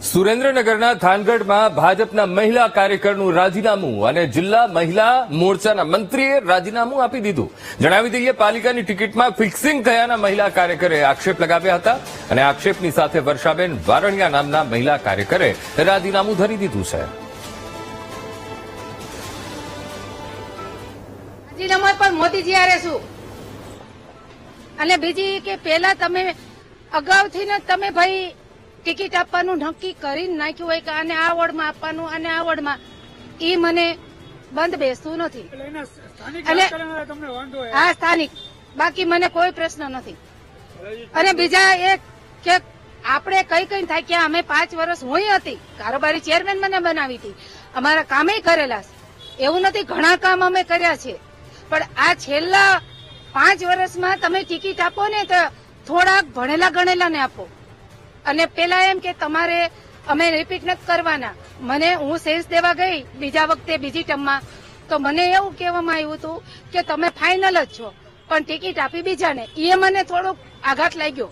સુરેન્દ્રનગરના થાનગઢમાં ભાજપના મહિલા કાર્યકરનું રાજીનામું અને જિલ્લા મહિલા મોરચાના મંત્રીએ રાજીનામું આપી દીધું. જણાવી દઈએ, પાલિકાની ટિકિટમાં ફિક્સિંગ થયાના મહિલા કાર્યકરે આક્ષેપ લગાવ્યા હતા અને આક્ષેપની સાથે વર્ષાબેન વારણિયા નામના મહિલા કાર્યકરે રાજીનામું ધરી દીધું છે. રાજીનામું પણ મોદીજી હારે શું, અને બીજી કે પેલા તમે અગાઉથી ને તમે ભાઈ ટિકિટ આપવાનું નક્કી કરીને નાખ્યું હોય કે આને આ વોર્ડમાં આપવાનું અને આ વોર્ડમાં, એ મને બંધ બેસતું નથી. અને હા, સ્થાનિક, બાકી મને કોઈ પ્રશ્ન નથી. અને બીજા એક કે આપણે કઈ થાય કે અમે 5 વર્ષ હું હતી કારોબારી ચેરમેન, મને બનાવી હતી, અમારા કામે કરેલા છે, એવું નથી, ઘણા કામ અમે કર્યા છે, પણ આ છેલ્લા 5 વર્ષમાં તમે ટિકિટ આપો ને તો થોડાક ભણેલા ગણેલા ને આપો. અને પેલા એમ કે તમારે અમે રિપીટ નથી કરવાના. મને હું સેન્સ દેવા ગઈ બીજા વખતે બીજી ટર્મમાં, તો મને એવું કહેવામાં આવ્યું હતું કે તમે ફાઇનલ જ છો, પણ ટિકિટ આપી બીજાને. એ મને થોડોક આઘાત લાગ્યો.